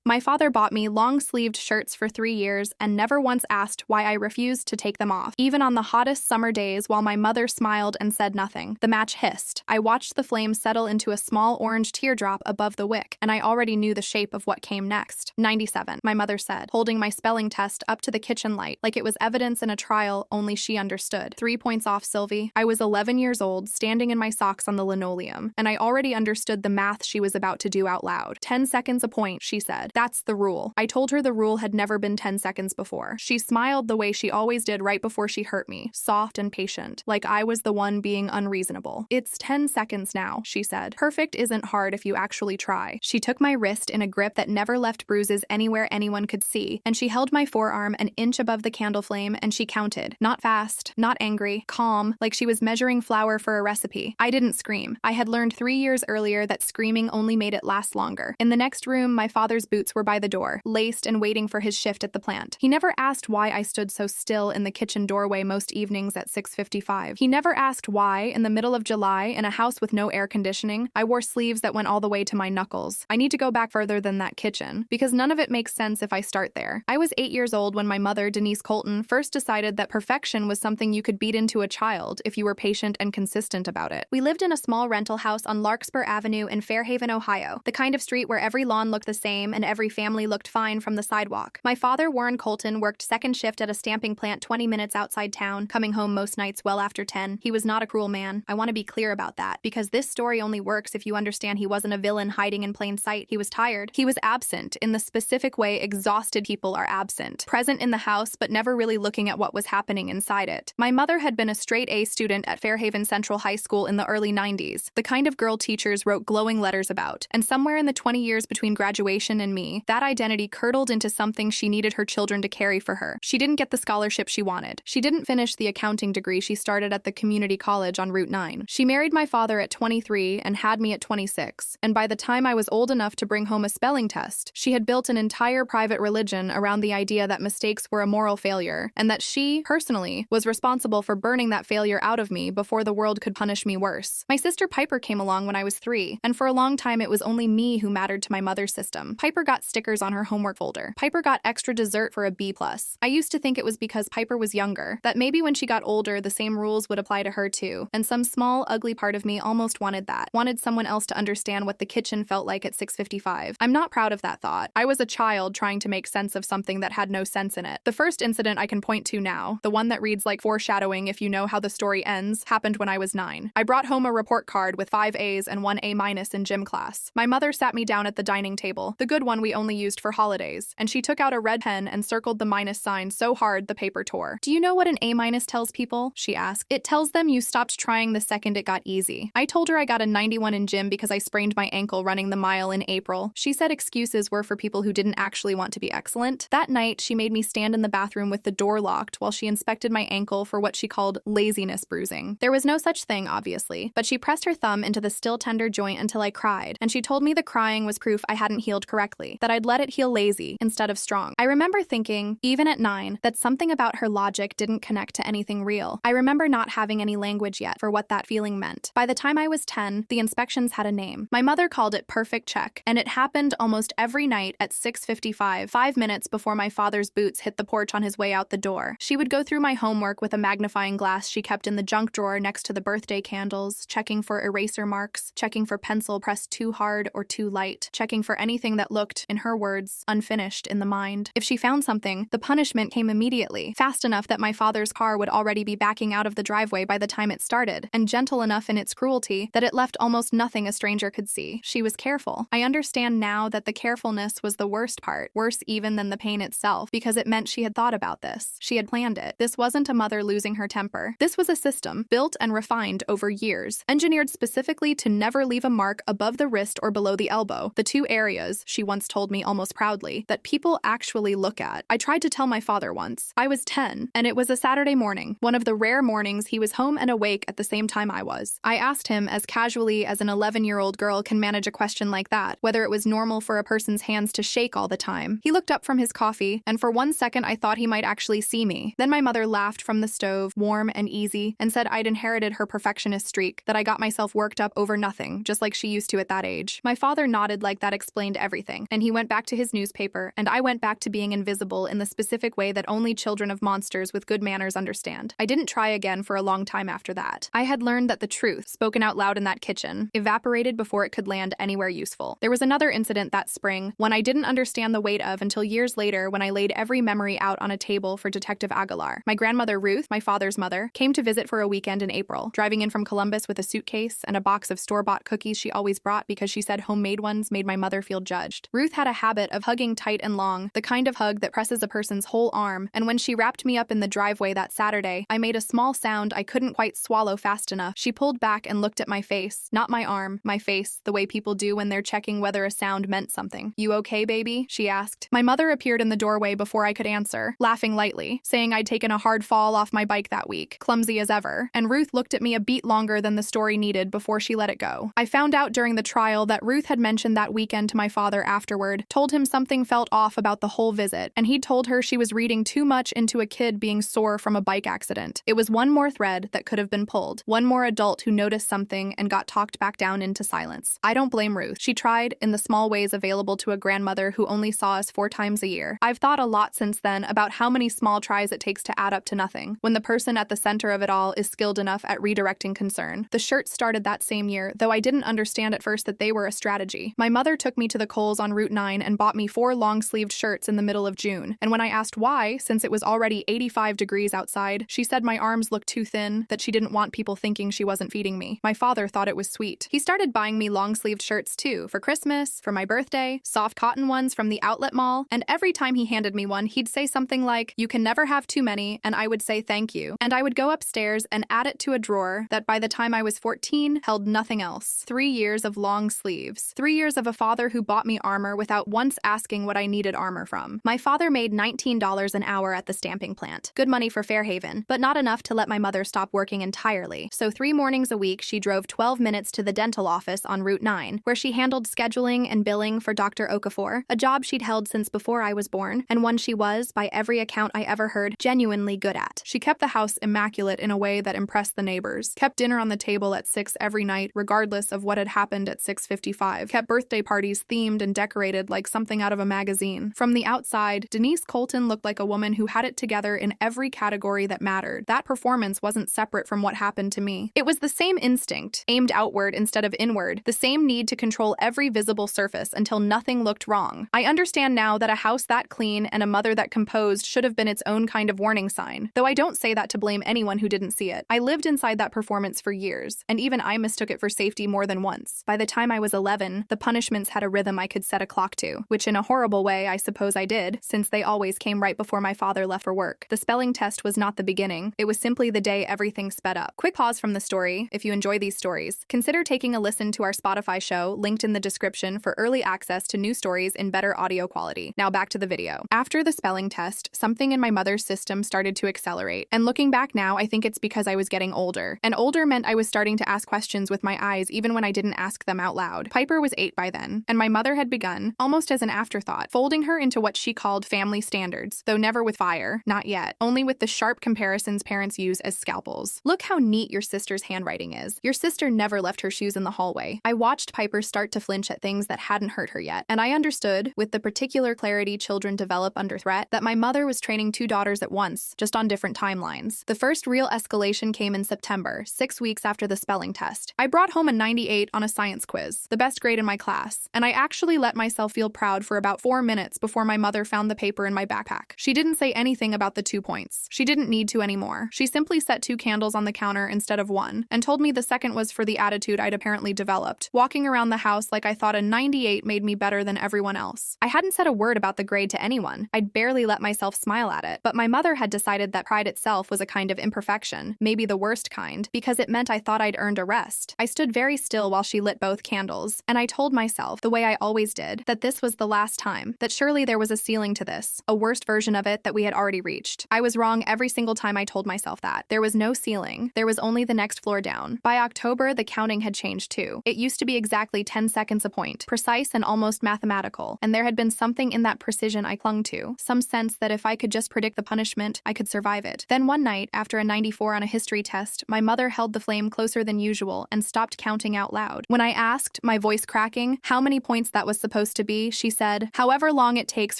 My father bought me long-sleeved shirts for 3 years and never once asked why I refused to take them off, even on the hottest summer days while my mother smiled and said nothing. The match hissed. I watched the flames settle into a small orange teardrop above the wick, and I already knew the shape of what came next. 97, my mother said, holding my spelling test up to the kitchen light like it was evidence in a trial only she understood. 3 points off, Sylvie. I was 11 years old, standing in my socks on the linoleum, and I already understood the math she was about to do out loud. 10 seconds a point, she said. That's the rule. I told her the rule had never been 10 seconds before. She smiled the way she always did right before she hurt me, soft and patient, like I was the one being unreasonable. It's 10 seconds now, she said. Perfect isn't hard if you actually try. She took my wrist in a grip that never left bruises anywhere anyone could see, and she held my forearm an inch above the candle flame, and she counted. Not fast, not angry, calm, like she was measuring flour for a recipe. I didn't scream. I had learned 3 years earlier that screaming only made it last longer. In the next room, my father's boots were by the door, laced and waiting for his shift at the plant. He never asked why I stood so still in the kitchen doorway most evenings at 6:55. He never asked why, in the middle of July, in a house with no air conditioning, I wore sleeves that went all the way to my knuckles. I need to go back further than that kitchen, because none of it makes sense if I start there. I was 8 years old when my mother, Denise Colton, first decided that perfection was something you could beat into a child if you were patient and consistent about it. We lived in a small rental house on Larkspur Avenue in Fairhaven, Ohio, the kind of street where every lawn looked the same and every family looked fine from the sidewalk. My father, Warren Colton, worked second shift at a stamping plant 20 minutes outside town, coming home most nights well after 10. He was not a cruel man. I want to be clear about that, because this story only works if you understand he wasn't a villain hiding in plain sight. He was tired. He was absent, in the specific way exhausted people are absent. Present in the house, but never really looking at what was happening inside it. My mother had been a straight A student at Fairhaven Central High School in the early 90s, the kind of girl teachers wrote glowing letters about. And somewhere in the 20 years between graduation and me, that identity curdled into something she needed her children to carry for her. She didn't get the scholarship she wanted. She didn't finish the accounting degree she started at the community college on Route 9. She married my father at 23 and had me at 26. And by the time I was old enough to bring home a spelling test, she had built an entire private religion around the idea that mistakes were a moral failure, and that she, personally, was responsible for burning that failure out of me before the world could punish me worse. My sister Piper came along when I was 3, and for a long time it was only me who mattered to my mother's system. Piper got stickers on her homework folder. Piper got extra dessert for a B+. I used to think it was because Piper was younger, that maybe when she got older the same rules would apply to her too, and some small, ugly part of me almost wanted that, wanted someone else to understand what the kitchen felt like at 6:55. I'm not proud of that thought. I was a child trying to make sense of something that had no sense in it. The first incident I can point to now, the one that reads like foreshadowing if you know how the story ends, happened when I was 9. I brought home a report card with 5 A's and 1 A- in gym class. My mother sat me down at the dining table, the good one we only used for holidays, and she took out a red pen and circled the minus sign so hard the paper tore. "Do you know what an A- tells people?" she asked. "It tells them you stopped trying the second it got easy." I told her I got a 91 in gym because I sprained my ankle running the mile in April. She said excuses were for people who didn't actually want to be excellent. That night, she made me stand in the bathroom with the door locked while she inspected my ankle for what she called laziness bruising. There was no such thing, obviously, but she pressed her thumb into the still tender joint until I cried, and she told me the crying was proof I hadn't healed correctly, that I'd let it heal lazy instead of strong. I remember thinking, even at 9, that something about her logic didn't connect to anything real. I remember not having any language yet for what that feeling meant. By the time I was 10, the inspections had a name. My mother called it perfect check, and it happened almost every night at 6:55, 5 minutes before my father's boots hit the porch on his way out the door. She would go through my homework with a magnifying glass she kept in the junk drawer next to the birthday candles, checking for eraser marks, checking for pencil pressed too hard or too light, checking for anything that looked, in her words, unfinished in the mind. If she found something, the punishment came immediately, fast enough that my father's car would already be backing out of the driveway by the time it started, and gentle enough in its cruelty that it left almost nothing a stranger could see. She was careful. I understand now that the carefulness was the worst part, worse even than the pain itself, because it meant she had thought about this. She had planned it. This wasn't a mother losing her temper. This was a system, built and refined over years, engineered specifically to never leave a mark above the wrist or below the elbow, the two areas, she once told me almost proudly, that people actually look at. I tried to tell my father once. I was 10, and it was a Saturday morning, one of the rare mornings he was home and awake at the same time I was. I asked him, as casually as an 11-year-old girl can manage a question like that, whether it was normal for a person's hands to shake all the time. He looked up from his coffee, and for one second I thought he might actually see me. Then my mother laughed from the stove, warm and easy, and said I'd inherited her perfectionist streak, that I got myself worked up over nothing, just like she used to at that age. My father nodded like that explained everything, and he went back to his newspaper, and I went back to being invisible in the specific way that only children of monsters with good manners understand. I didn't try again for a long time after that. I had learned that the truth, spoken out loud in that kitchen, evaporated before it could land anywhere useful. There was another incident that spring, one I didn't understand the weight of until years later when I laid every memory out on a table for Detective Aguilar. My grandmother Ruth, my father's mother, came to visit for a weekend in April, driving in from Columbus with a suitcase and a box of store-bought cookies she always brought because she said homemade ones made my mother feel judged. Ruth had a habit of hugging tight and long, the kind of hug that presses a person's whole arm, and when she wrapped me up in the driveway that Saturday, I made a small sound I couldn't quite swallow fast enough. She pulled back and looked at my face, not my arm, my face, the way people do when they're checking whether a sound meant something. "You okay, baby?" she asked. My mother appeared in the doorway before I could answer, laughing lightly, saying I'd taken a hard fall off my bike that week, clumsy as ever, and Ruth looked at me a beat longer than the story needed before she let it go. I found out during the trial that Ruth had mentioned that weekend to my father afterward, told him something felt off about the whole visit, and he'd told her she was reading too much into a kid being sore from a bike accident. It was one more thread that could have been pulled, one more adult who noticed something and got talked back down into silence. I don't blame Ruth. She tried, in the small ways available to a grandmother who only saw us 4 times a year. I've thought a lot since then about how many small tries it takes to add up to nothing, when the person at the center of it all is skilled enough at redirecting concern. The shirts started that same year, though I didn't understand at first that they were a strategy. My mother took me to the Kohl's on Route 9 and bought me 4 long-sleeved shirts in the middle of June, and when I asked why, since it was already 85 degrees outside, she said my arms looked too thin, that she didn't want people thinking she wasn't feeding me. My father thought it was sweet. He started buying me long-sleeved shirts too, for Christmas, for my birthday, soft cotton ones from the outlet mall, and every time he handed me one, he'd say something like, "You can never have too many," and I would say thank you. And I would go upstairs and add it to a drawer that by the time I was 14 held nothing else. 3 years of long sleeves. 3 years of a father who bought me armor without once asking what I needed armor from. My father made $19 an hour at the stamping plant. Good money for Fairhaven, but not enough to let my mother stop working entirely. So 3 mornings a week, she drove 12 minutes to the dental office on Route 9, where she handled scheduling and billing for Dr. Okafor, a job she'd held since before I was born, and one she was, by every account I ever heard, genuinely good at. She kept the house immaculate in a way that impressed the neighbors, kept dinner on the table at 6 every night, regardless of what had happened at 6:55, kept birthday parties themed and decorated like something out of a magazine. From the outside, Denise Colton looked like a woman who had it together in every category that mattered. That performance wasn't separate from what happened to me. It was the same instinct, aimed outward instead of inward, the same need to control every visible surface until nothing looked wrong. I understand now that a house that clean and a mother that composed should have been its own kind of warning sign, though I don't say that to blame anyone who didn't see it. I lived inside that performance for years, and even I mistook it for safety more than once. By the time I was 11, the punishments had a rhythm I could set a clock to, which in a horrible way I suppose I did, since they always came right before my father left for work. The spelling test was not the beginning, it was simply the day everything sped up. Quick pause from the story. If you enjoy these stories, consider taking a listen to our Spotify show, linked in the description, for early access to new stories in better audio quality. Now back to the video. After the spelling test, something in my mother's system started to accelerate, and looking back now, I think it's because I was getting older. And older meant I was starting to ask questions with my eyes even when I didn't ask them out loud. Piper was 8 by then, and my mother had begun, almost as an afterthought, folding her into what she called family standards, though never with fire, not yet, only with the sharp comparisons parents use as scalpels. Look how neat your sister's handwriting is. Your sister never left her shoes in the hallway. I watched Piper start to flinch at things that hadn't hurt her yet, and I understood, with the particular clarity children develop under threat, that my mother was training 2 daughters at once, just on different timelines. The first real escalation came in September, 6 weeks after the spelling test. I brought home a 98 on a science quiz, the best grade in my class, and I actually let myself feel proud for about 4 minutes before my mother found the paper in my backpack. She didn't say anything about the 2 points. She didn't need to anymore. She simply set 2 candles on the counter instead of 1, and told me the second was for the attitude I'd apparently developed, walking around the house like I thought a 98 made me better than everyone else. I hadn't said a word about the grade to anyone. I'd barely let myself smile at it, but my mother had decided that pride itself was a kind of imperfection, maybe the worst kind, because it meant I thought I'd earned a rest. I stood very still while she lit both candles, and I told myself, the way I always did, that this was the last time, that surely there was a ceiling to this, a worst version of it that we had already reached. I was wrong every single time I told myself that. There was no ceiling. There was only the next floor down. By October, the counting had changed too. It used to be exactly 10 seconds a point, precise and almost mathematical, and there had been something in that precision I clung to, some sense that if I could just predict the punishment, I could survive it. Then one night, after a 94 on a history test, my mother held the flame closer than usual and stopped counting out loud. When I asked, my voice cracking, how many points that was supposed supposed to be, she said. However long it takes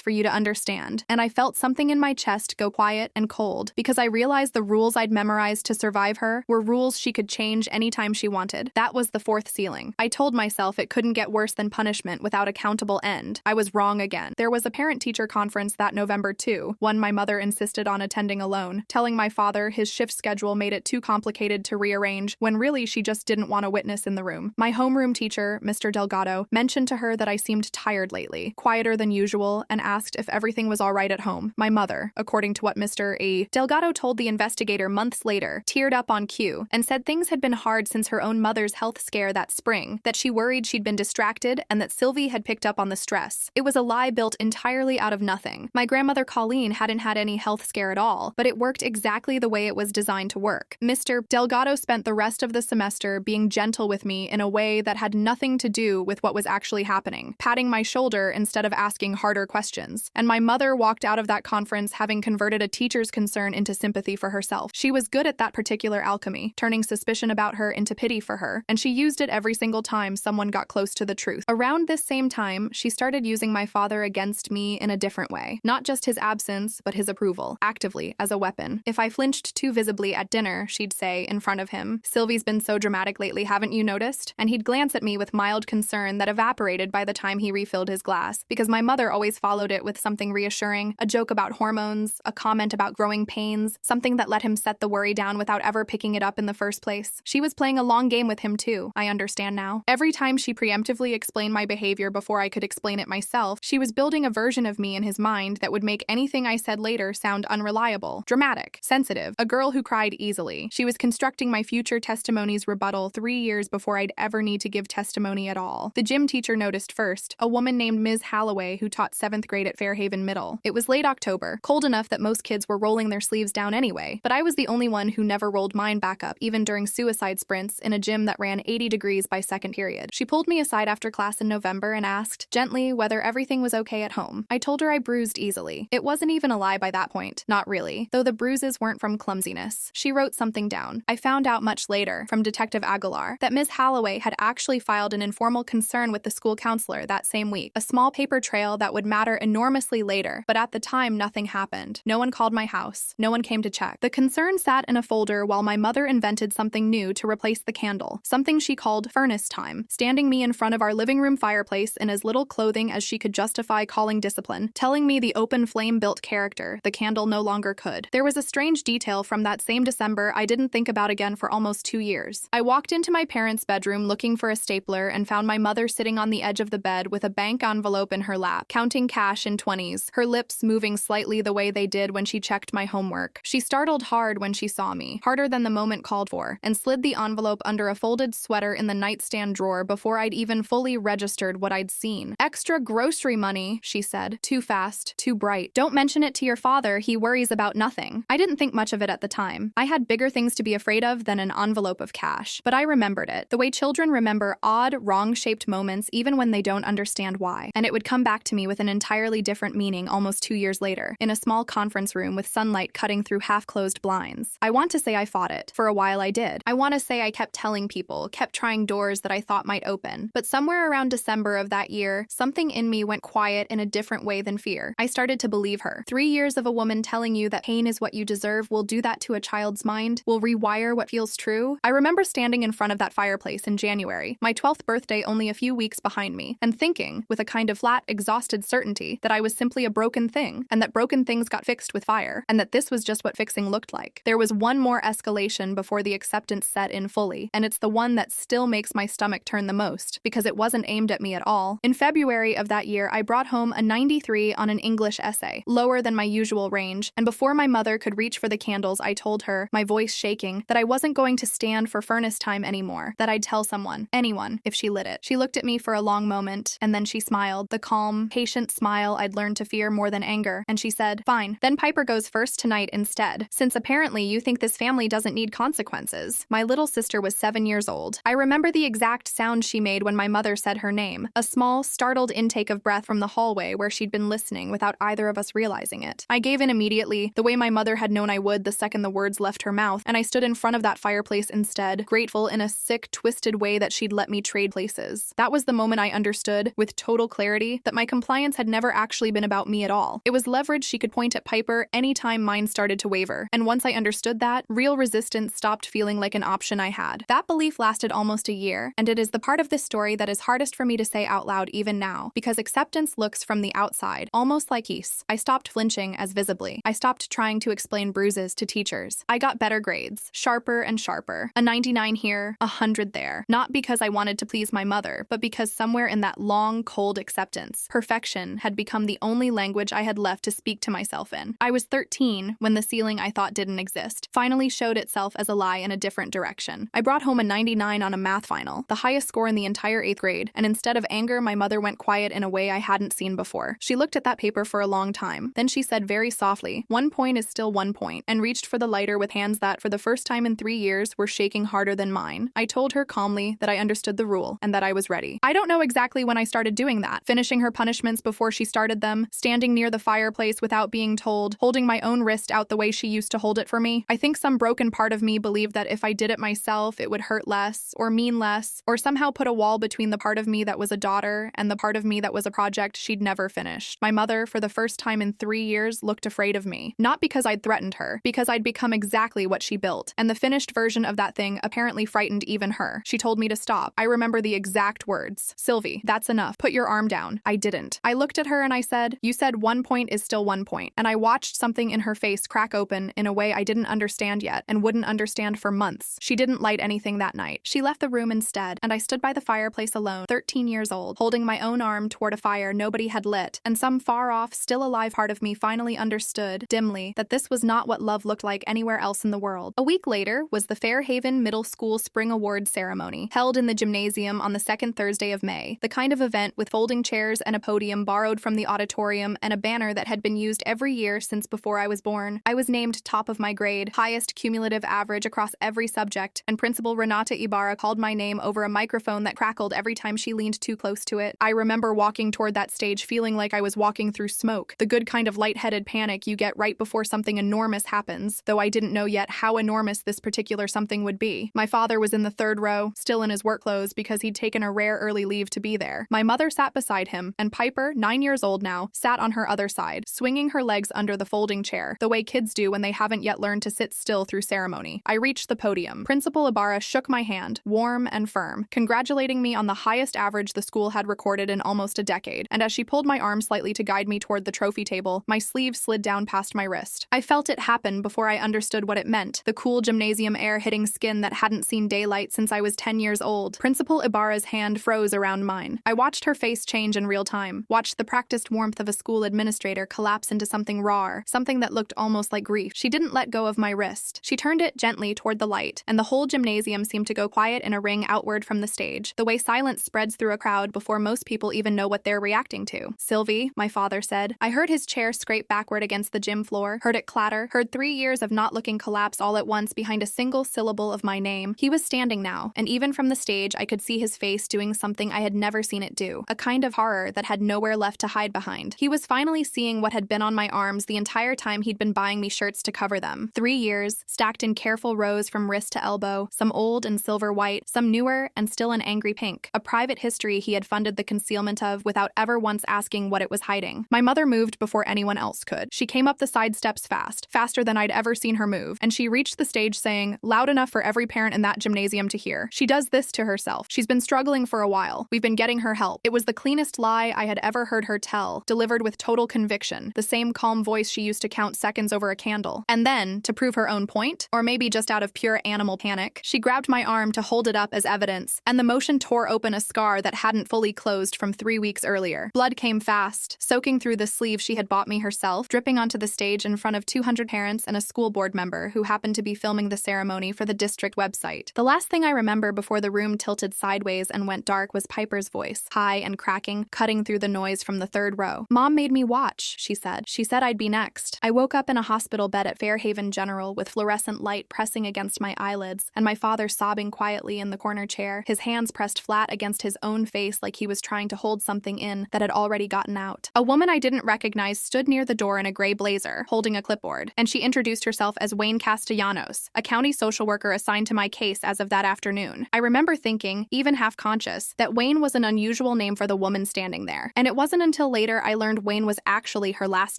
for you to understand. And I felt something in my chest go quiet and cold, because I realized the rules I'd memorized to survive her were rules she could change anytime she wanted. That was the fourth ceiling. I told myself it couldn't get worse than punishment without a countable end. I was wrong again. There was a parent-teacher conference that November too, one my mother insisted on attending alone, telling my father his shift schedule made it too complicated to rearrange, when really she just didn't want a witness in the room. My homeroom teacher, Mr. Delgado, mentioned to her that I seemed tired lately, quieter than usual, and asked if everything was all right at home. My mother, according to what Mr. A. Delgado told the investigator months later, teared up on cue and said things had been hard since her own mother's health scare that spring, that she worried she'd been distracted and that Sylvie had picked up on the stress. It was a lie built entirely out of nothing. My grandmother Colleen hadn't had any health scare at all, but it worked exactly the way it was designed to work. Mr. Delgado spent the rest of the semester being gentle with me in a way that had nothing to do with what was actually happening, patting my shoulder instead of asking harder questions. And my mother walked out of that conference having converted a teacher's concern into sympathy for herself. She was good at that particular alchemy, turning suspicion about her into pity for her, and she used it every single time someone got close to the truth. Around this same time, she started using my father against me in a different way. Not just his absence, but his approval, actively, as a weapon. If I flinched too visibly at dinner, she'd say, in front of him, "Sylvie's been so dramatic lately, haven't you noticed?" And he'd glance at me with mild concern that evaporated by the time he refilled his glass, because my mother always followed it with something reassuring, a joke about hormones, a comment about growing pains, something that let him set the worry down without ever picking it up in the first place. She was playing a long game with him too, I understand now. Every time she preemptively explained my behavior before I could explain it myself, she was building a version of me in his mind that would make anything I said later sound unreliable, dramatic, sensitive, a girl who cried easily. She was constructing my future testimony's rebuttal 3 years before I'd ever need to give testimony at all. The gym teacher noticed first, a woman named Ms. Halloway who taught 7th grade at Fairhaven Middle. It was late October, cold enough that most kids were rolling their sleeves down anyway, but I was the only one who never rolled mine back up, even during suicide sprints in a gym that ran 80 degrees by second period. She pulled me aside after class in November and asked, gently, whether everything was okay at home. I told her I bruised easily. It wasn't even a lie by that point. Not really, though the bruises weren't from clumsiness. She wrote something down. I found out much later, from Detective Aguilar, that Ms. Halloway had actually filed an informal concern with the school counselor that same week, a small paper trail that would matter enormously later, but at the time nothing happened. No one called my house. No one came to check. The concern sat in a folder while my mother invented something new to replace the candle, something she called furnace time, standing me in front of our living room fireplace in as little clothing as she could justify calling discipline, telling me the open flame built character the candle no longer could. There was a strange detail from that same December I didn't think about again for almost 2 years. I walked into my parents' bedroom looking for a stapler and found my mother sitting on the edge of the bed with a bank envelope in her lap, counting cash in 20s, her lips moving slightly the way they did when she checked my homework. She startled hard when she saw me, harder than the moment called for, and slid the envelope under a folded sweater in the nightstand drawer before I'd even fully registered what I'd seen. "Extra grocery money," she said. "Too fast, too bright. Don't mention it to your father, he worries about nothing." I didn't think much of it at the time. I had bigger things to be afraid of than an envelope of cash. But I remembered it, the way children remember odd, wrong-shaped moments even when they don't understand why. And it would come back to me with an entirely different meaning almost 2 years later, in a small conference room with sunlight cutting through half-closed blinds. I want to say I fought it. For a while I did. I want to say I kept telling people, kept trying doors that I thought might open. But somewhere around December of that year, something in me went quiet in a different way than fear. I started to believe her. 3 years of a woman telling you that pain is what you deserve will do that to a child's mind, will rewire what feels true. I remember standing in front of that fireplace in January, my 12th birthday only a few weeks behind me, and thinking, with a kind of flat, exhausted certainty, that I was simply a broken thing, and that broken things got fixed with fire, and that this was just what fixing looked like. There was one more escalation before the acceptance set in fully, and it's the one that still makes my stomach turn the most, because it wasn't aimed at me at all. In February of that year, I brought home a 93 on an English essay, lower than my usual range, and before my mother could reach for the candles, I told her, my voice shaking, that I wasn't going to stand for furnace time anymore, that I'd tell someone, anyone, if she lit it. She looked at me for a long moment, and then she smiled, the calm, patient smile I'd learned to fear more than anger, and she said, "Fine, then Piper goes first tonight instead, since apparently you think this family doesn't need consequences." My little sister was 7 years old. I remember the exact sound she made when my mother said her name, a small, startled intake of breath from the hallway where she'd been listening without either of us realizing it. I gave in immediately, the way my mother had known I would the second the words left her mouth, and I stood in front of that fireplace instead, grateful in a sick, twisted way that she'd let me trade places. That was the moment I understood with total clarity, that my compliance had never actually been about me at all. It was leverage she could point at Piper anytime mine started to waver. And once I understood that, real resistance stopped feeling like an option I had. That belief lasted almost a year, and it is the part of this story that is hardest for me to say out loud even now, because acceptance looks from the outside, almost like peace. I stopped flinching as visibly. I stopped trying to explain bruises to teachers. I got better grades, sharper and sharper. A 99 here, 100 there. Not because I wanted to please my mother, but because somewhere in that long, cold acceptance, perfection had become the only language I had left to speak to myself in. I was 13 when the ceiling I thought didn't exist finally showed itself as a lie in a different direction. I brought home a 99 on a math final, the highest score in the entire 8th grade, and instead of anger, my mother went quiet in a way I hadn't seen before. She looked at that paper for a long time. Then she said very softly, "1 point is still 1 point," and reached for the lighter with hands that, for the first time in 3 years, were shaking harder than mine. I told her calmly that I understood the rule and that I was ready. I don't know exactly when I started doing that, finishing her punishments before she started them, standing near the fireplace without being told, holding my own wrist out the way she used to hold it for me. I think some broken part of me believed that if I did it myself, it would hurt less, or mean less, or somehow put a wall between the part of me that was a daughter and the part of me that was a project she'd never finished. My mother, for the first time in 3 years, looked afraid of me. Not because I'd threatened her, because I'd become exactly what she built, and the finished version of that thing apparently frightened even her. She told me to stop. I remember the exact words. "Sylvie, that's enough. Put your arm down." I didn't. I looked at her and I said, "You said 1 point is still 1 point." And I watched something in her face crack open in a way I didn't understand yet and wouldn't understand for months. She didn't light anything that night. She left the room instead, and I stood by the fireplace alone, 13 years old, holding my own arm toward a fire nobody had lit, and some far-off, still alive part of me finally understood, dimly, that this was not what love looked like anywhere else in the world. A week later was the Fairhaven Middle School Spring Award ceremony, held in the gymnasium on the second Thursday of May, the kind of event with folding chairs and a podium borrowed from the auditorium and a banner that had been used every year since before I was born. I was named top of my grade, highest cumulative average across every subject, and Principal Renata Ibarra called my name over a microphone that crackled every time she leaned too close to it. I remember walking toward that stage feeling like I was walking through smoke, the good kind of lightheaded panic you get right before something enormous happens, though I didn't know yet how enormous this particular something would be. My father was in the 3rd row, still in his work clothes because he'd taken a rare early leave to be there. My mother sat beside him, and Piper, 9 years old now, sat on her other side, swinging her legs under the folding chair, the way kids do when they haven't yet learned to sit still through ceremony. I reached the podium. Principal Ibarra shook my hand, warm and firm, congratulating me on the highest average the school had recorded in almost a decade, and as she pulled my arm slightly to guide me toward the trophy table, my sleeve slid down past my wrist. I felt it happen before I understood what it meant, the cool gymnasium air hitting skin that hadn't seen daylight since I was 10 years old. Principal Ibarra's hand froze around mine. I watched her face change in real time, watched the practiced warmth of a school administrator collapse into something raw, something that looked almost like grief. She didn't let go of my wrist. She turned it gently toward the light, and the whole gymnasium seemed to go quiet in a ring outward from the stage, the way silence spreads through a crowd before most people even know what they're reacting to. "Sylvie," my father said. I heard his chair scrape backward against the gym floor, heard it clatter, heard 3 years of not looking collapse all at once behind a single syllable of my name. He was standing now, and even from the stage I could see his face doing something I had never seen it do, a kind of horror that had nowhere left to hide behind. He was finally seeing what had been on my arms the entire time he'd been buying me shirts to cover them. 3 years, stacked in careful rows from wrist to elbow, some old and silver white, some newer and still an angry pink, a private history he had funded the concealment of without ever once asking what it was hiding. My mother moved before anyone else could. She came up the side steps fast, faster than I'd ever seen her move, and she reached the stage saying, loud enough for every parent in that gymnasium to hear, "She does this to herself. She's been struggling for a while. We've been getting her help." It was the cleanest lie I had ever heard her tell, delivered with total conviction, the same calm voice she used to count seconds over a candle. And then, to prove her own point, or maybe just out of pure animal panic, she grabbed my arm to hold it up as evidence, and the motion tore open a scar that hadn't fully closed from 3 weeks earlier. Blood came fast, soaking through the sleeve she had bought me herself, dripping onto the stage in front of 200 parents and a school board member who happened to be filming the ceremony for the district website. The last thing I remember before the room tilted sideways and went dark was Piper's voice, high and cracking, cutting through the noise from the 3rd row. "Mom made me watch," she said. "She said I'd be next." I woke up in a hospital bed at Fairhaven General with fluorescent light pressing against my eyelids, and my father sobbing quietly in the corner chair, his hands pressed flat against his own face like he was trying to hold something in that had already gotten out. A woman I didn't recognize stood near the door in a gray blazer, holding a clipboard, and she introduced herself as Wayne Castellanos, a county social worker assigned to my case as of that afternoon. I remember thinking, even half-conscious, that Wayne was an unusual usual name for the woman standing there. And it wasn't until later I learned Wayne was actually her last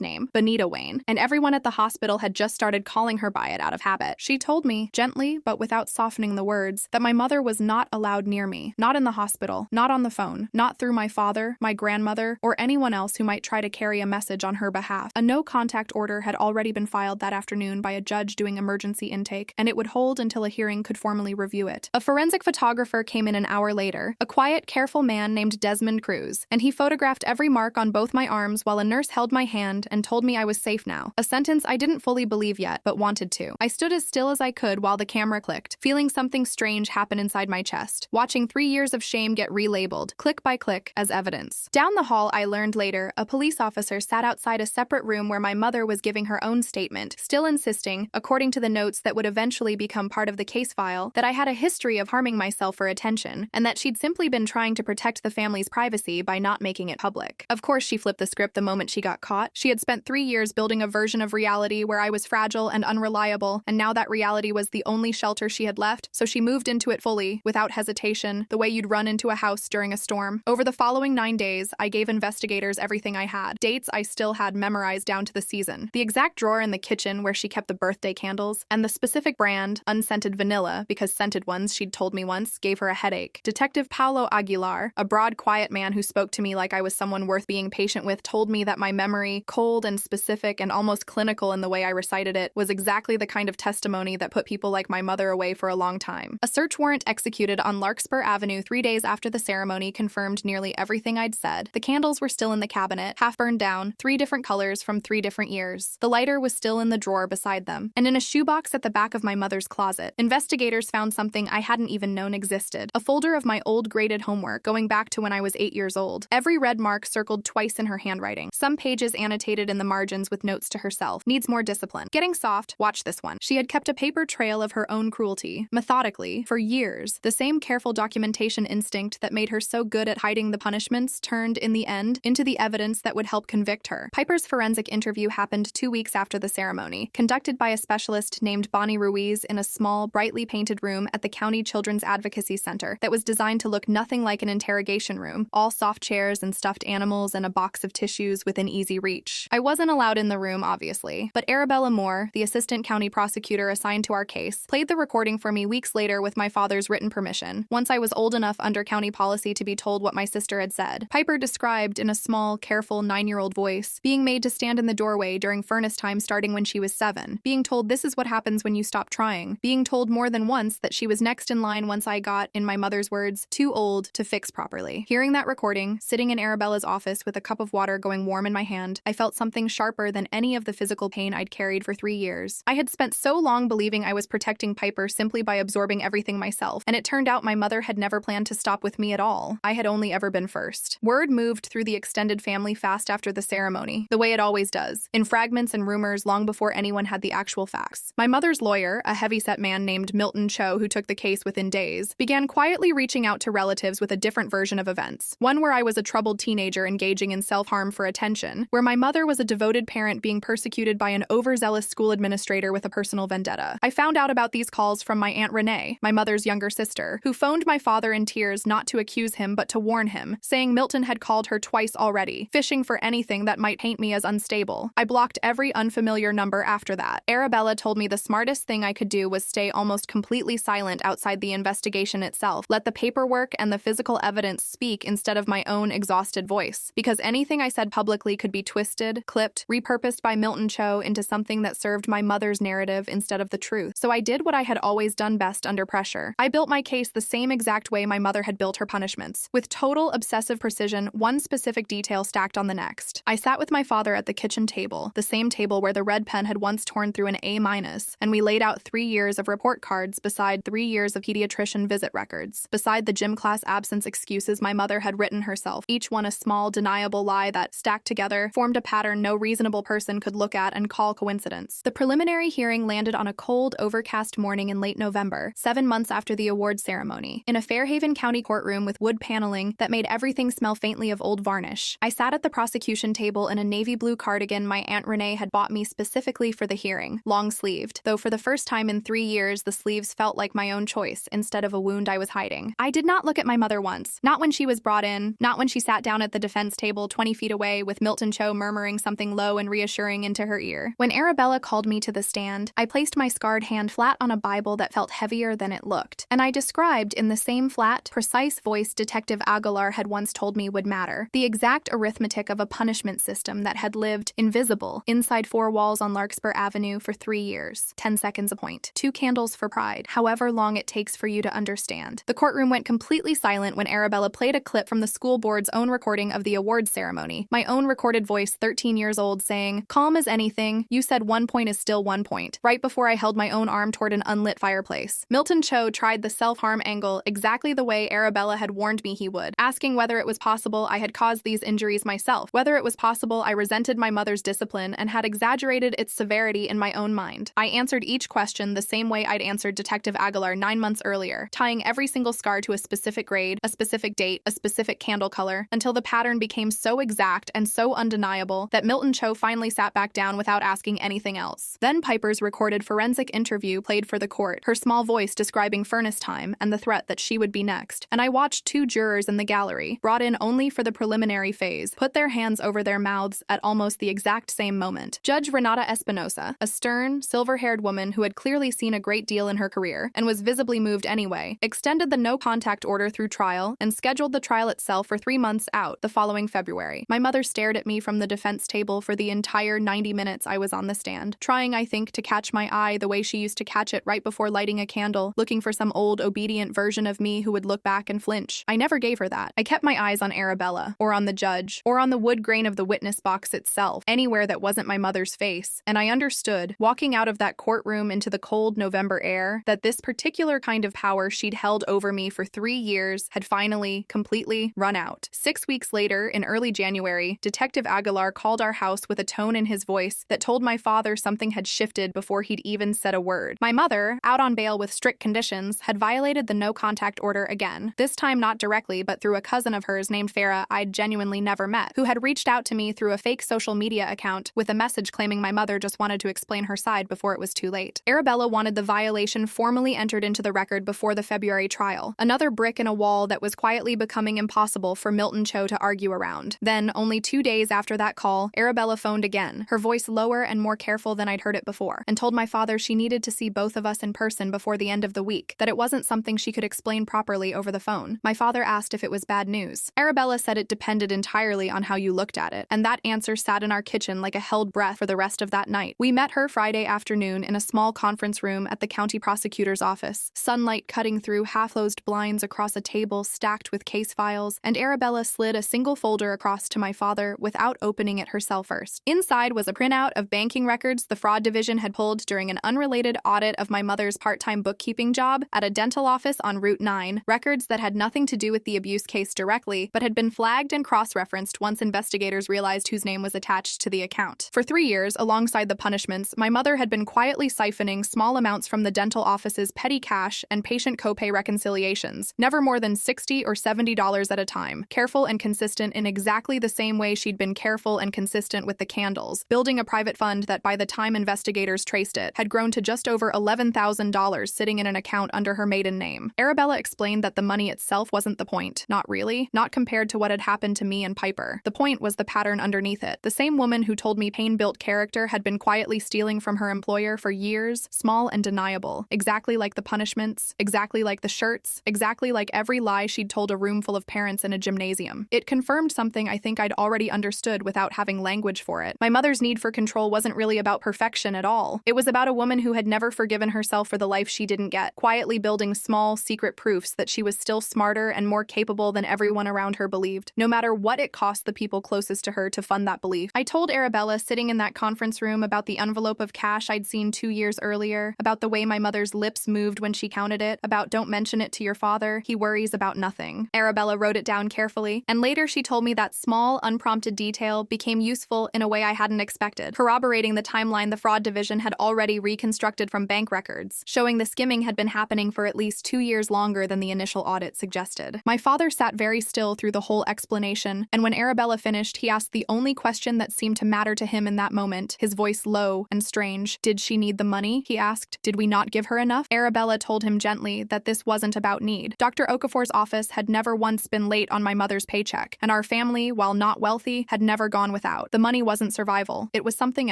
name, Benita Wayne, and everyone at the hospital had just started calling her by it out of habit. She told me, gently but without softening the words, that my mother was not allowed near me, not in the hospital, not on the phone, not through my father, my grandmother, or anyone else who might try to carry a message on her behalf. A no-contact order had already been filed that afternoon by a judge doing emergency intake, and it would hold until a hearing could formally review it. A forensic photographer came in an hour later, a quiet, careful man named Desmond Cruz, and he photographed every mark on both my arms while a nurse held my hand and told me I was safe now, a sentence I didn't fully believe yet, but wanted to. I stood as still as I could while the camera clicked, feeling something strange happen inside my chest, watching 3 years of shame get relabeled, click by click, as evidence. Down the hall, I learned later, a police officer sat outside a separate room where my mother was giving her own statement, still insisting, according to the notes that would eventually become part of the case file, that I had a history of harming myself for attention, and that she'd simply been trying to protect the family's privacy by not making it public. Of course, she flipped the script the moment she got caught. She had spent 3 years building a version of reality where I was fragile and unreliable, and now that reality was the only shelter she had left, so she moved into it fully, without hesitation, the way you'd run into a house during a storm. Over the following 9 days, I gave investigators everything I had. Dates I still had memorized down to the season, the exact drawer in the kitchen where she kept the birthday candles, and the specific brand, unscented vanilla, because scented ones, she'd told me once, gave her a headache. Detective Paulo Aguilar, a broad, quiet man who spoke to me like I was someone worth being patient with, told me that my memory, cold and specific and almost clinical in the way I recited it, was exactly the kind of testimony that put people like my mother away for a long time. A search warrant executed on Larkspur Avenue 3 days after the ceremony confirmed nearly everything I'd said. The candles were still in the cabinet, half burned down, 3 different colors from 3 different years. The lighter was still in the drawer beside them, and in a shoebox at the back of my mother's closet. Investigators found something I hadn't even known existed, a folder of my old graded homework going back to when I was 8 years old. Every red mark circled twice in her handwriting, some pages annotated in the margins with notes to herself. Needs more discipline. Getting soft, watch this one. She had kept a paper trail of her own cruelty, methodically, for years. The same careful documentation instinct that made her so good at hiding the punishments turned, in the end, into the evidence that would help convict her. Piper's forensic interview happened 2 weeks after the ceremony, conducted by a specialist named Bonnie Ruiz in a small, brightly painted room at the County Children's Advocacy Center that was designed to look nothing like an interrogation room, all soft chairs and stuffed animals and a box of tissues within easy reach. I wasn't allowed in the room, obviously, but Arabella Moore, the assistant county prosecutor assigned to our case, played the recording for me weeks later with my father's written permission, once I was old enough under county policy to be told what my sister had said. Piper described, in a small, careful 9-year-old voice, being made to stand in the doorway during furnace time starting when she was 7, being told this is what happens when you stop trying, being told more than once that she was next in line once I got, in my mother's words, too old to fix properly. Hearing that recording, sitting in Arabella's office with a cup of water going warm in my hand, I felt something sharper than any of the physical pain I'd carried for 3 years. I had spent so long believing I was protecting Piper simply by absorbing everything myself, and it turned out my mother had never planned to stop with me at all. I had only ever been first. Word moved through the extended family fast after the ceremony, the way it always does, in fragments and rumors long before anyone had the actual facts. My mother's lawyer, a heavyset man named Milton Cho who took the case within days, began quietly reaching out to relatives with a different version of events, one where I was a troubled teenager engaging in self-harm for attention, where my mother was a devoted parent being persecuted by an overzealous school administrator with a personal vendetta. I found out about these calls from my Aunt Renee, my mother's younger sister, who phoned my father in tears not to accuse him but to warn him, saying Milton had called her twice already, fishing for anything that might paint me as unstable. I blocked every unfamiliar number after that. Arabella told me the smartest thing I could do was stay almost completely silent outside the investigation itself, let the paperwork and the physical evidence speak instead of my own exhausted voice, because anything I said publicly could be twisted, clipped, repurposed by Milton Cho into something that served my mother's narrative instead of the truth. So I did what I had always done best under pressure. I built my case the same exact way my mother had built her punishments, with total obsessive precision, one specific detail stacked on the next. I sat with my father at the kitchen table, the same table where the red pen had once torn through an A-, and we laid out 3 years of report cards beside 3 years of pediatrician visit records, beside the gym class absence excuses my mother had written herself, each one a small, deniable lie that, stacked together, formed a pattern no reasonable person could look at and call coincidence. The preliminary hearing landed on a cold, overcast morning in late November, 7 months after the award ceremony, in a Fairhaven County courtroom with wood paneling that made everything smell faintly of old varnish. I sat at the prosecution table in a navy blue cardigan my Aunt Renee had bought me specifically for the hearing, long-sleeved, though for the first time in 3 years the sleeves felt like my own choice instead of a wound I was hiding. I did not look at my mother once, not when when she was brought in, not when she sat down at the defense table 20 feet away with Milton Cho murmuring something low and reassuring into her ear. When Arabella called me to the stand, I placed my scarred hand flat on a Bible that felt heavier than it looked, and I described in the same flat, precise voice Detective Aguilar had once told me would matter, the exact arithmetic of a punishment system that had lived, invisible, inside four walls on Larkspur Avenue for 3 years. 10 seconds a point. 2 candles for pride. However long it takes for you to understand. The courtroom went completely silent when Arabella played a clip from the school board's own recording of the awards ceremony. My own recorded voice, 13 years old, saying, "Calm as anything, you said 1 point is still 1 point," right before I held my own arm toward an unlit fireplace. Milton Cho tried the self-harm angle exactly the way Arabella had warned me he would, asking whether it was possible I had caused these injuries myself, whether it was possible I resented my mother's discipline and had exaggerated its severity in my own mind. I answered each question the same way I'd answered Detective Aguilar 9 months earlier, tying every single scar to a specific grade, a specific date, a specific candle color, until the pattern became so exact and so undeniable that Milton Cho finally sat back down without asking anything else. Then Piper's recorded forensic interview played for the court, her small voice describing furnace time and the threat that she would be next. And I watched 2 jurors in the gallery, brought in only for the preliminary phase, put their hands over their mouths at almost the exact same moment. Judge Renata Espinosa, a stern, silver-haired woman who had clearly seen a great deal in her career and was visibly moved anyway, extended the no-contact order through trial and scheduled the trial itself for 3 months out, the following February. My mother stared at me from the defense table for the entire 90 minutes I was on the stand, trying, I think, to catch my eye the way she used to catch it right before lighting a candle, looking for some old, obedient version of me who would look back and flinch. I never gave her that. I kept my eyes on Arabella, or on the judge, or on the wood grain of the witness box itself, anywhere that wasn't my mother's face, and I understood, walking out of that courtroom into the cold November air, that this particular kind of power she'd held over me for 3 years had finally, completely run out. 6 weeks later, in early January, Detective Aguilar called our house with a tone in his voice that told my father something had shifted before he'd even said a word. My mother, out on bail with strict conditions, had violated the no-contact order again, this time not directly but through a cousin of hers named Farah I'd genuinely never met, who had reached out to me through a fake social media account with a message claiming my mother just wanted to explain her side before it was too late. Arabella wanted the violation formally entered into the record before the February trial, another brick in a wall that was quietly becoming impossible for Milton Cho to argue around. Then, only 2 days after that call, Arabella phoned again, her voice lower and more careful than I'd heard it before, and told my father she needed to see both of us in person before the end of the week, that it wasn't something she could explain properly over the phone. My father asked if it was bad news. Arabella said it depended entirely on how you looked at it, and that answer sat in our kitchen like a held breath for the rest of that night. We met her Friday afternoon in a small conference room at the county prosecutor's office, sunlight cutting through half-closed blinds across a table stacked with case files, and Arabella slid a single folder across to my father without opening it herself first. Inside was a printout of banking records the fraud division had pulled during an unrelated audit of my mother's part-time bookkeeping job at a dental office on Route 9, records that had nothing to do with the abuse case directly, but had been flagged and cross-referenced once investigators realized whose name was attached to the account. For 3 years, alongside the punishments, my mother had been quietly siphoning small amounts from the dental office's petty cash and patient copay reconciliations, never more than $60 or $70 at a time, careful and consistent in exactly the same way she'd been careful and consistent with the candles, building a private fund that by the time investigators traced it, had grown to just over $11,000 sitting in an account under her maiden name. Arabella explained that the money itself wasn't the point. Not really. Not compared to what had happened to me and Piper. The point was the pattern underneath it. The same woman who told me pain-built character had been quietly stealing from her employer for years, small and deniable. Exactly like the punishments, exactly like the shirts, exactly like every lie she'd told a room full of parents in a gymnasium. It confirmed something I think I'd already understood without having language for it. My mother's need for control wasn't really about perfection at all. It was about a woman who had never forgiven herself for the life she didn't get, quietly building small, secret proofs that she was still smarter and more capable than everyone around her believed, no matter what it cost the people closest to her to fund that belief. I told Arabella sitting in that conference room about the envelope of cash I'd seen 2 years earlier, about the way my mother's lips moved when she counted it, about don't mention it to your father, he worries about nothing. Arabella wrote it down carefully, and later she told me that small, unprompted detail became useful in a way I hadn't expected, corroborating the timeline the fraud division had already reconstructed from bank records, showing the skimming had been happening for at least 2 years longer than the initial audit suggested. My father sat very still through the whole explanation, and when Arabella finished, he asked the only question that seemed to matter to him in that moment, his voice low and strange. Did she need the money? He asked. Did we not give her enough? Arabella told him gently that this wasn't about need. Dr. Okafor's office had never once been late on my mother's paycheck, and our family, while not wealthy, had never gone without. The money wasn't survival. It was something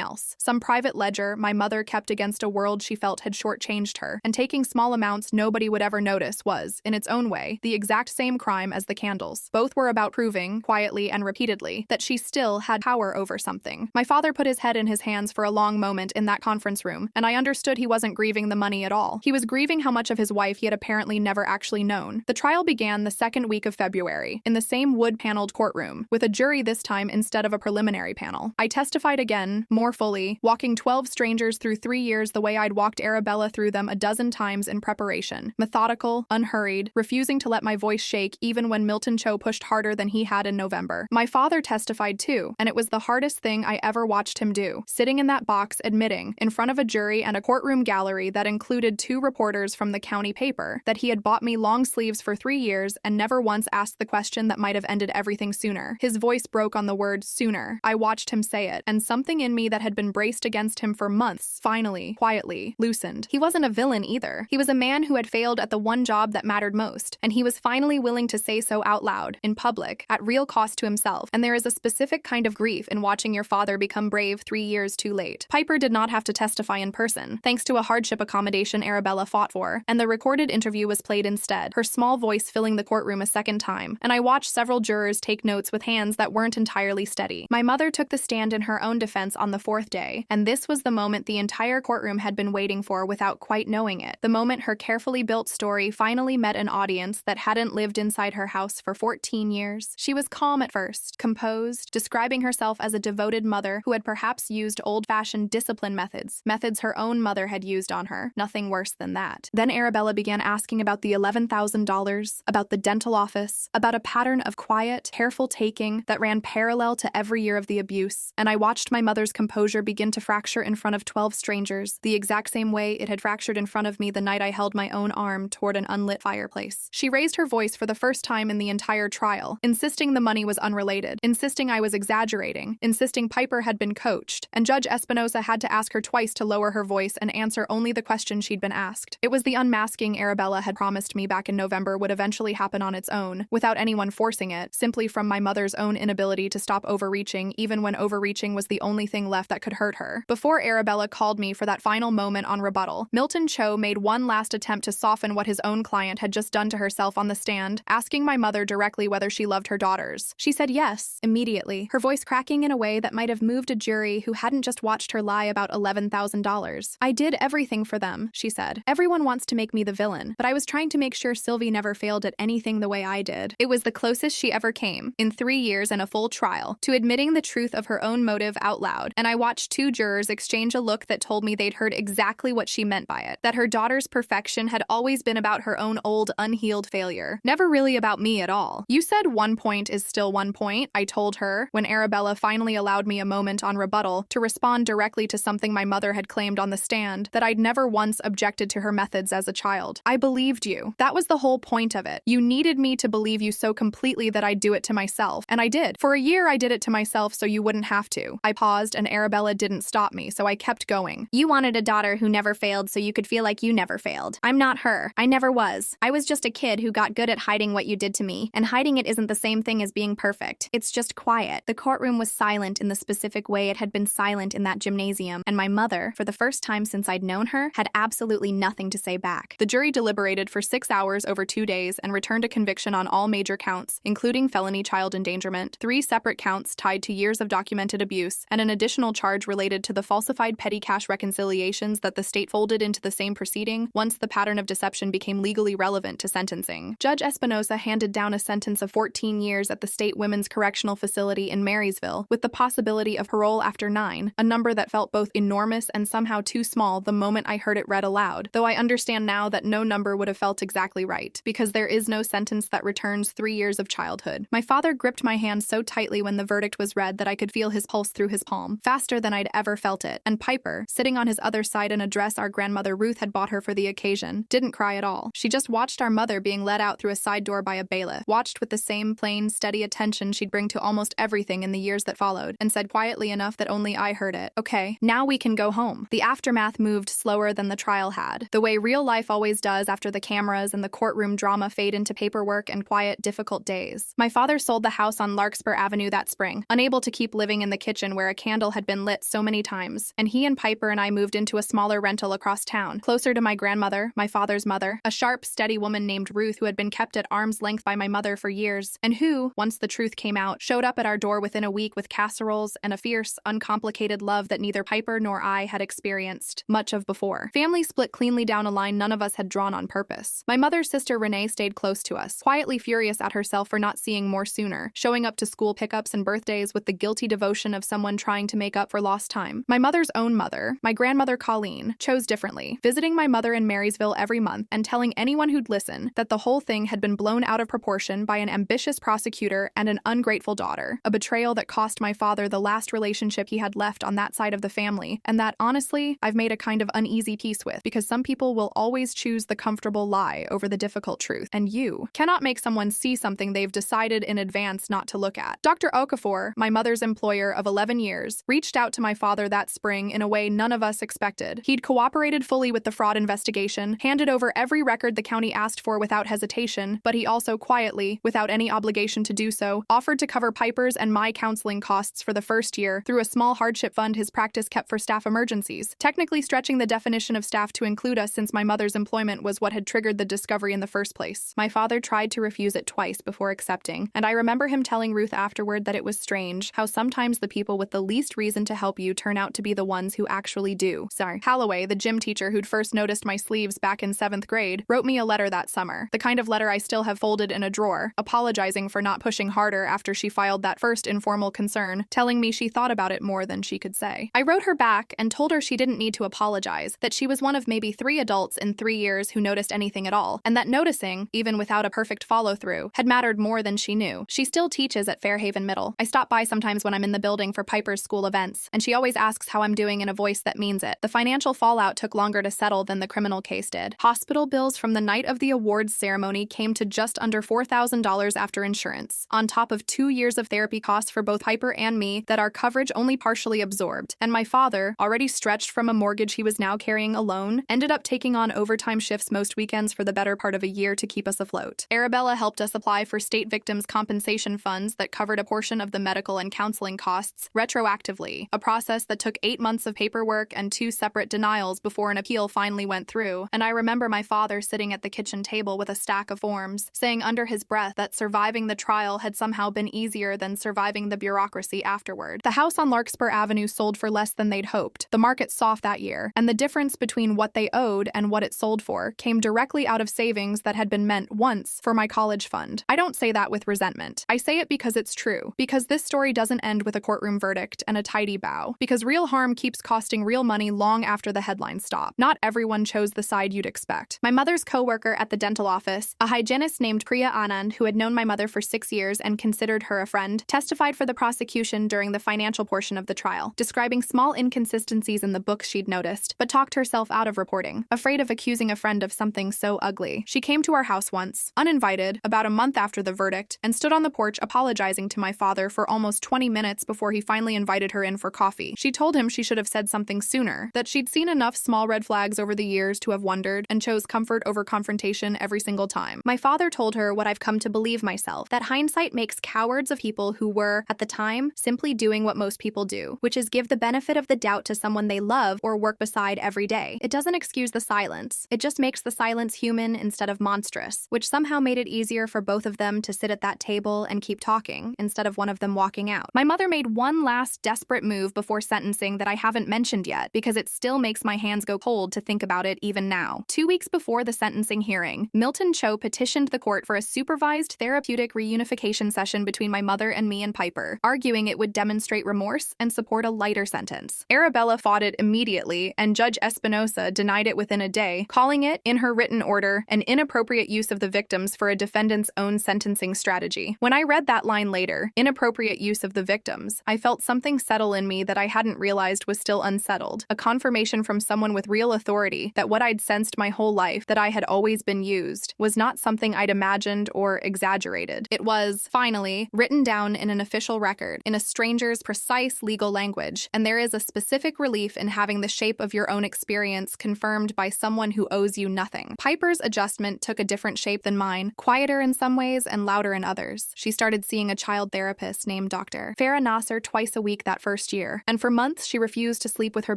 else. Some private ledger my mother kept against a world she felt had shortchanged her, and taking small amounts nobody would ever notice was, in its own way, the exact same crime as the candles. Both were about proving, quietly and repeatedly, that she still had power over something. My father put his head in his hands for a long moment in that conference room, and I understood he wasn't grieving the money at all. He was grieving how much of his wife he had apparently never actually known. The trial began the second week of February, in the same wood-paneled courtroom, with a jury this time instead of a preliminary panel. I testified again, more fully, walking 12 strangers through 3 years the way I'd walked Arabella through them a dozen times in preparation. Methodical, unhurried, refusing to let my voice shake even when Milton Cho pushed harder than he had in November. My father testified too, and it was the hardest thing I ever watched him do, sitting in that box admitting, in front of a jury and a courtroom gallery that included 2 reporters from the county paper, that he had bought me long sleeves for 3 years and never once asked the question that might have ended everything sooner. His voice broke on the word sooner. I watched him say it, and something in me that had been braced against him for months finally, quietly, loosened. He wasn't a villain either. He was a man who had failed at the one job that mattered most, and he was finally willing to say so out loud, in public, at real cost to himself. And there is a specific kind of grief in watching your father become brave 3 years too late. Piper did not have to testify in person, thanks to a hardship accommodation Arabella fought for, and the recorded interview was played instead, her small voice filling the courtroom a second time, and I watched several jurors take notes with hands that weren't entirely steady. My mother took the stand in her own defense on the 4th day, and this was the moment the entire courtroom had been waiting for without quite knowing it. The moment her carefully built story finally met an audience that hadn't lived inside her house for 14 years. She was calm at first, composed, describing herself as a devoted mother who had perhaps used old-fashioned discipline methods her own mother had used on her, nothing worse than that. Then Arabella began asking about the $11,000, about the dental office, about a pattern of quiet, careful taking that ran parallel to every year of the abuse, and I watched my mother's composure begin to fracture in front of 12 strangers, the exact same way it had fractured in front of me the night I held my own arm toward an unlit fireplace. She raised her voice for the first time in the entire trial, insisting the money was unrelated, insisting I was exaggerating, insisting Piper had been coached, and Judge Espinosa had to ask her twice to lower her voice and answer only the question she'd been asked. It was the unmasking Arabella had promised me back in November would eventually happen on its own, without anyone forcing it, simply from my mother's own inability to stop overreaching even when overreaching was the only thing left that could hurt her. Before Arabella called me for that final moment on rebuttal, Milton Cho made one last attempt to soften what his own client had just done to herself on the stand, asking my mother directly whether she loved her daughters. She said yes, immediately, her voice cracking in a way that might have moved a jury who hadn't just watched her lie about $11,000. I did everything for them, she said. Everyone wants to make me the villain, but I was trying to make sure Sylvie never failed at anything the way I did. It was the closest she ever came, in 3 years and a full trial, to admitting the truth of her own motive out loud, and I watched 2 jurors exchange a look that told me they'd heard exactly what she meant by it, that her daughter's perfection had always been about her own old, unhealed failure, never really about me at all. You said 1 point is still 1 point, I told her, when Arabella finally allowed me a moment on rebuttal to respond directly to something my mother had claimed on the stand, that I'd never once objected to her methods as a child. I believed you. That was the whole point of it. You needed me to believe you so completely that I'd do it to myself, and I did. For a year I did it to myself so you wouldn't have to. I paused and Arabella didn't stop me, so I kept going. You wanted a daughter who never failed so you could feel like you never failed. I'm not her. I never was. I was just a kid who got good at hiding what you did to me, and hiding it isn't the same thing as being perfect. It's just quiet. The courtroom was silent in the specific way it had been silent in that gymnasium, and my mother, for the first time since I'd known her, had absolutely nothing to say back. The jury deliberated for 6 hours over 2 days and returned a conviction on all major counts, including felony child endangerment, 3 separate counts tied to years of documented abuse, and an additional charge related to the falsified petty cash reconciliations that the state folded into the same proceeding once the pattern of deception became legally relevant to sentencing. Judge Espinosa handed down a sentence of 14 years at the State Women's Correctional Facility in Marysville, with the possibility of parole after 9, a number that felt both enormous and somehow too small the moment I heard it read aloud, though I understand now that no number would have felt exactly right, because there is no sentence that returns 3 years of childhood. My father gripped my hand so tightly when the verdict was read that I could feel his pulse through his palm, faster than I'd ever felt it, and Piper, sitting on his other side in a dress our grandmother Ruth had bought her for the occasion, didn't cry at all. She just watched our mother being let out through a side door by a bailiff, watched with the same plain, steady attention she'd bring to almost everything in the years that followed, and said quietly enough that only I heard it, "Okay, now we can go home." The aftermath moved slower than the trial had, the way real life always does after the cameras and the courtroom drama fade into paper paperwork and quiet, difficult days. My father sold the house on Larkspur Avenue that spring, unable to keep living in the kitchen where a candle had been lit so many times, and he and Piper and I moved into a smaller rental across town, closer to my grandmother, my father's mother, a sharp, steady woman named Ruth who had been kept at arm's length by my mother for years, and who, once the truth came out, showed up at our door within a week with casseroles and a fierce, uncomplicated love that neither Piper nor I had experienced much of before. Family split cleanly down a line none of us had drawn on purpose. My mother's sister Renee stayed close to us, quietly furious at herself for not seeing more sooner, showing up to school pickups and birthdays with the guilty devotion of someone trying to make up for lost time. My mother's own mother, my grandmother Colleen, chose differently, visiting my mother in Marysville every month and telling anyone who'd listen that the whole thing had been blown out of proportion by an ambitious prosecutor and an ungrateful daughter, a betrayal that cost my father the last relationship he had left on that side of the family, and that, honestly, I've made a kind of uneasy peace with, because some people will always choose the comfortable lie over the difficult truth, and you cannot make someone see something they've decided in advance not to look at. Dr. Okafor, my mother's employer of 11 years, reached out to my father that spring in a way none of us expected. He'd cooperated fully with the fraud investigation, handed over every record the county asked for without hesitation, but he also quietly, without any obligation to do so, offered to cover Piper's and my counseling costs for the first year through a small hardship fund his practice kept for staff emergencies, technically stretching the definition of staff to include us since my mother's employment was what had triggered the discovery in the first place. My father tried to refuse it twice before accepting, and I remember him telling Ruth afterward that it was strange how sometimes the people with the least reason to help you turn out to be the ones who actually do. Holloway, the gym teacher who'd first noticed my sleeves back in 7th grade, wrote me a letter that summer, the kind of letter I still have folded in a drawer, apologizing for not pushing harder after she filed that first informal concern, telling me she thought about it more than she could say. I wrote her back and told her she didn't need to apologize, that she was one of maybe 3 adults in 3 years who noticed anything at all, and that noticing, even without a perfect follow-through, had mattered more than she knew. She still teaches at Fairhaven Middle. I stop by sometimes when I'm in the building for Piper's school events, and she always asks how I'm doing in a voice that means it. The financial fallout took longer to settle than the criminal case did. Hospital bills from the night of the awards ceremony came to just under $4,000 after insurance, on top of 2 years of therapy costs for both Piper and me that our coverage only partially absorbed. And my father, already stretched from a mortgage he was now carrying alone, ended up taking on overtime shifts most weekends for the better part of a year to keep us afloat. Arabella helped us apply for state victims' compensation funds that covered a portion of the medical and counseling costs retroactively, a process that took 8 months of paperwork and 2 separate denials before an appeal finally went through, and I remember my father sitting at the kitchen table with a stack of forms, saying under his breath that surviving the trial had somehow been easier than surviving the bureaucracy afterward. The house on Larkspur Avenue sold for less than they'd hoped. The market soft that year, and the difference between what they owed and what it sold for came directly out of savings that had been meant once for my college fund. I don't say that with resentment. I say it because it's true, because this story doesn't end with a courtroom verdict and a tidy bow, because real harm keeps costing real money long after the headlines stop. Not everyone chose the side you'd expect. My mother's co-worker at the dental office, a hygienist named Priya Anand who had known my mother for 6 years and considered her a friend, testified for the prosecution during the financial portion of the trial, describing small inconsistencies in the books she'd noticed, but talked herself out of reporting, afraid of accusing a friend of something so ugly. She came to our house once, uninvited, about a month after the verdict, and stood on the porch apologizing to my father for almost 20 minutes before he finally invited her in for coffee. She told him she should have said something sooner, that she'd seen enough small red flags over the years to have wondered, and chose comfort over confrontation every single time. My father told her what I've come to believe myself, that hindsight makes cowards of people who were, at the time, simply doing what most people do, which is give the benefit of the doubt to someone they love or work beside every day. It doesn't excuse the silence. It just makes the silence human instead of monstrous, which somehow made it easier for both of them to sit at that table and keep talking, instead of one of them walking out. My mother made one last desperate move before sentencing that I haven't mentioned yet, because it still makes my hands go cold to think about it even now. 2 weeks before the sentencing hearing, Milton Cho petitioned the court for a supervised therapeutic reunification session between my mother and me and Piper, arguing it would demonstrate remorse and support a lighter sentence. Arabella fought it immediately, and Judge Espinosa denied it within a day, calling it, in her written order, an inappropriate use of the victims for a defendant's own sentencing strategy. When I read that line later, inappropriate use of the victims, I felt something settle in me that I hadn't realized was still unsettled, a confirmation from someone with real authority that what I'd sensed my whole life, that I had always been used, was not something I'd imagined or exaggerated. It was, finally, written down in an official record, in a stranger's precise legal language, and there is a specific relief in having the shape of your own experience confirmed by someone who owes you nothing. Piper's adjustment took a different shape than mine, quieter in some ways and louder in others. She started seeing a child therapist named Dr. Farah Nasser twice a week that first year, and for months she refused to sleep with her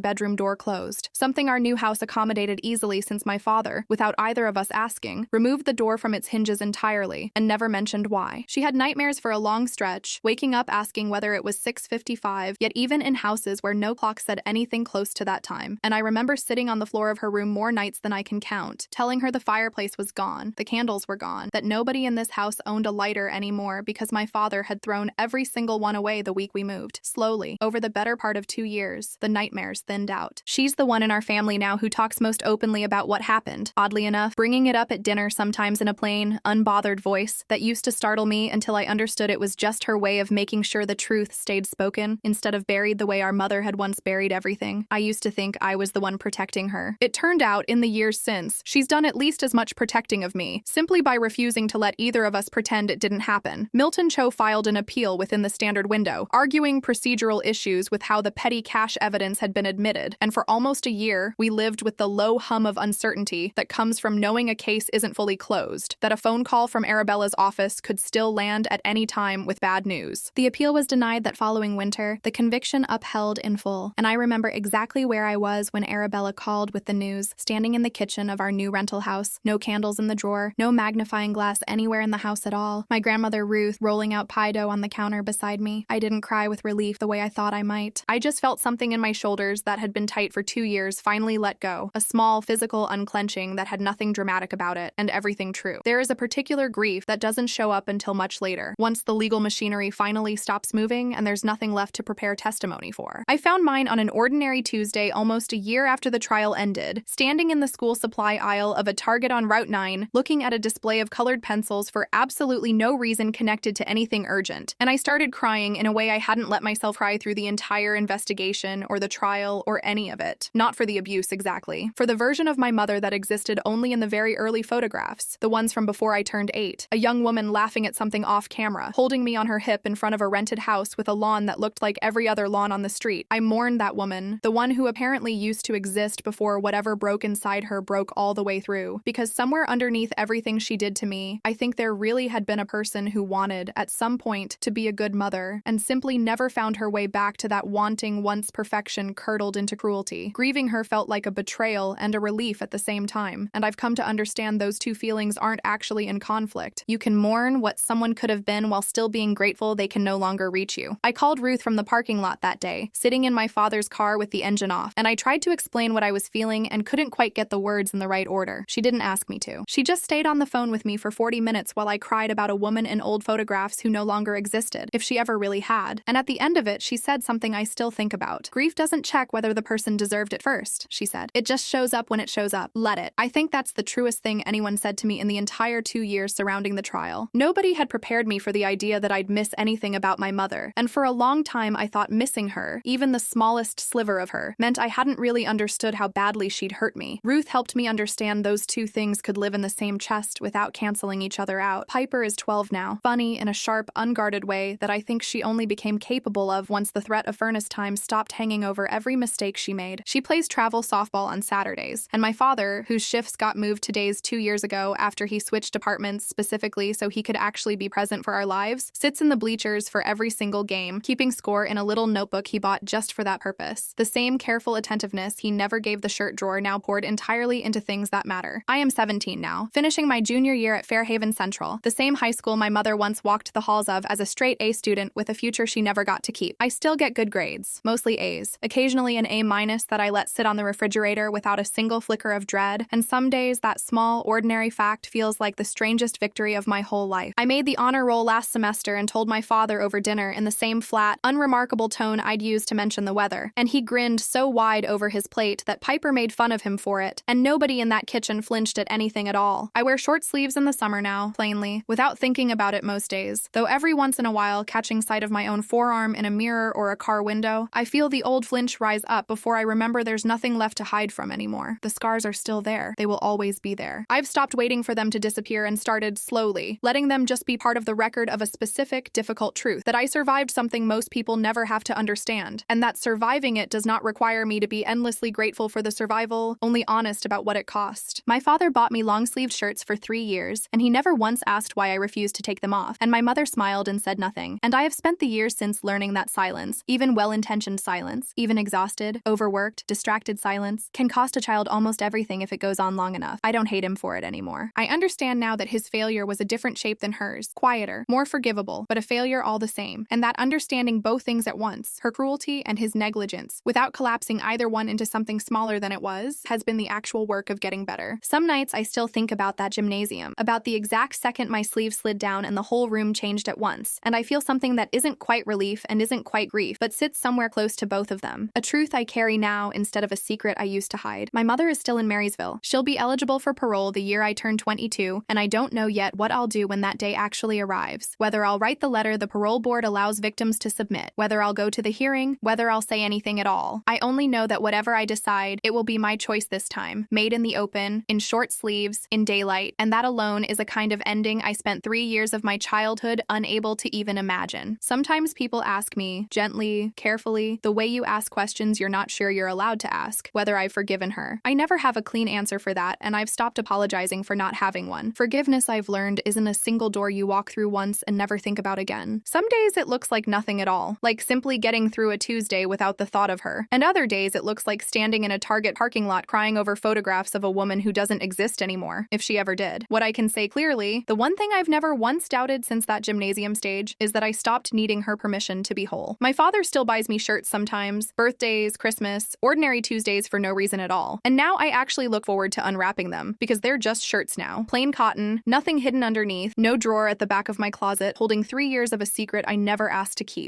bedroom door closed, something our new house accommodated easily since my father, without either of us asking, removed the door from its hinges entirely and never mentioned why. She had nightmares for a long stretch, waking up asking whether it was 6:55, yet even in houses where no clock said anything close to that time, and I remember sitting on the floor of her room more nights than I can count, telling her the fireplace was gone, the candles were gone, that nobody in this house owned a lighter anymore because my father had thrown every single one away the week we moved. Slowly, over the better part of 2 years, the nightmares thinned out. She's the one in our family now who talks most openly about what happened, oddly enough, bringing it up at dinner sometimes in a plain, unbothered voice that used to startle me until I understood it was just her way of making sure the truth stayed spoken instead of buried the way our mother had once buried everything. I used to think I was the one protecting her. It turned out, in the years since, she's done at least as much protecting of me, simply by refusing to let either of us pretend it didn't happen. Milton Cho filed an appeal within the standard window, arguing procedural issues with how the petty cash evidence had been admitted, and for almost a year, we lived with the low hum of uncertainty that comes from knowing a case isn't fully closed, that a phone call from Arabella's office could still land at any time with bad news. The appeal was denied that following winter, the conviction upheld in full, and I remember exactly where I was when Arabella called with the news, standing in the kitchen of our new rental house, no candles in the drawer, no magnifying glass anywhere in the house at all, my grandmother Ruth rolling out pie dough on the counter beside me. I didn't cry with relief the way I thought I might. I just felt something in my shoulders that had been tight for 2 years finally let go, a small physical unclenching that had nothing dramatic about it, and everything true. There is a particular grief that doesn't show up until much later, once the legal machinery finally stops moving and there's nothing left to prepare testimony for. I found mine on an ordinary Tuesday almost a year after the trial ended, standing in the school supply aisle of a Target on Route 9, looking at a display of colored pencils for absolutely no reason connected to anything urgent, and I started crying in a way I hadn't let myself cry through the entire investigation or the trial or any of it. Not for the abuse exactly, for the version of my mother that existed only in the very early photographs, the ones from before I turned 8, a young woman laughing at something off camera, holding me on her hip in front of a rented house with a lawn that looked like every other lawn on the street. I mourned that woman, the one who apparently used to exist before whatever broke inside her broke all the way through, because somewhere underneath everything she did to me, I think there really had been a person who wanted, at some point, to be a good mother, and simply never found her way back to that wanting once perfection curdled into cruelty. Grieving her felt like a betrayal and a relief at the same time, and I've come to understand those two feelings aren't actually in conflict. You can mourn what someone could have been while still being grateful they can no longer reach you. I called Ruth from the parking lot that day, sitting in my father's car with the engine off, and I tried to explain what I was feeling and couldn't quite get the words in the right order. She didn't ask me to. She just stayed on the phone with me for 40 minutes while I cried about a woman in old photographs who no longer existed, if she ever really had. And at the end of it, she said something I still think about. Grief doesn't check whether the person deserved it first, she said. It just shows up when it shows up. Let it. I think that's the truest thing anyone said to me in the entire 2 years surrounding the trial. Nobody had prepared me for the idea that I'd miss anything about my mother, and for a long time I thought missing her, even the smallest sliver of her, meant I hadn't really understood how badly she'd hurt me. Ruth helped me understand those two things could live in the same chest without canceling each other out. Piper is 12 now, funny in a sharp, unguarded way that I think she only became capable of once the threat of furnace time stopped hanging over every mistake she made. She plays travel softball on Saturdays, and my father, whose shifts got moved to days 2 years ago after he switched departments specifically so he could actually be present for our lives, sits in the bleachers for every single game, keeping score in a little notebook he bought just for that purpose. The same careful attentiveness he never gave the shirt drawer now poured entirely into things that matter. I am 17 now, finishing my junior year at Fairhaven Central, the same high school my mother once walked the halls of as a straight A student with a future she never got to keep. I still get good grades, mostly A's, occasionally an A- that I let sit on the refrigerator without a single flicker of dread, and some days that small, ordinary fact feels like the strangest victory of my whole life. I made the honor roll last semester and told my father over dinner in the same flat, unremarkable tone I'd used to mention the weather, and he grinned so wide over his plate that Piper made fun of him for it, and nobody in that kitchen flinched at anything at all. I wear short sleeves in the summer now, plainly, without thinking about it most days, though every once in a while, catching sight of my own forearm in a mirror or a car window, I feel the old flinch rise up before I remember there's nothing left to hide from anymore. The scars are still there. They will always be there. I've stopped waiting for them to disappear and started slowly, letting them just be part of the record of a specific, difficult truth, that I survived something most people never have to understand, and that surviving it does not require me to be endlessly grateful for the survival, only honest about what it cost. My father bought me long-sleeved shirts for 3 years, and he never once asked why I refused to take them off, and my mother smiled and said nothing. And I have spent the years since learning that silence, even well-intentioned silence, even exhausted, overworked, distracted silence, can cost a child almost everything if it goes on long enough. I don't hate him for it anymore. I understand now that his failure was a different shape than hers, quieter, more forgivable, but a failure all the same. And that understanding both things at once, her cruelty and his negligence, without collapsing either one into something smaller than it was, has been the actual work of getting better. Some nights I still think about that gymnasium, about the exact second my sleeve slid down and the whole room changed at once, and I feel something that isn't quite relief and isn't quite grief, but sits somewhere close to both of them. A truth I carry now instead of a secret I used to hide. My mother is still in Marysville. She'll be eligible for parole the year I turn 22, and I don't know yet what I'll do when that day actually arrives. Whether I'll write the letter the parole board allows victims to submit, whether I'll go to the hearing, whether I'll say anything at all. I only know that whatever I decide, it will be my choice this time, made in the open, in short sleeves, in daylight, and that alone is a kind of ending I spent 3 years of my childhood unable to even imagine. Sometimes people ask me, gently, carefully, the way you ask questions you're not sure you're allowed to ask, whether I've forgiven her. I never have a clean answer for that, and I've stopped apologizing for not having one. Forgiveness, I've learned, isn't a single door you walk through once and never think about again. Some days it looks like nothing at all, like simply getting through a Tuesday without the thought of her. And other days it looks like standing in a Target parking lot crying over photographs of a woman who doesn't exist anymore, if she ever did. What I can say clearly, the one thing I've never once doubted since that gymnasium stage is that I stopped needing her permission to be whole. My father still buys me shirts sometimes, birthdays, Christmas, ordinary Tuesdays for no reason at all. And now I actually look forward to unwrapping them, because they're just shirts now. Plain cotton, nothing hidden underneath, no drawer at the back of my closet, holding 3 years of a secret I never asked to keep.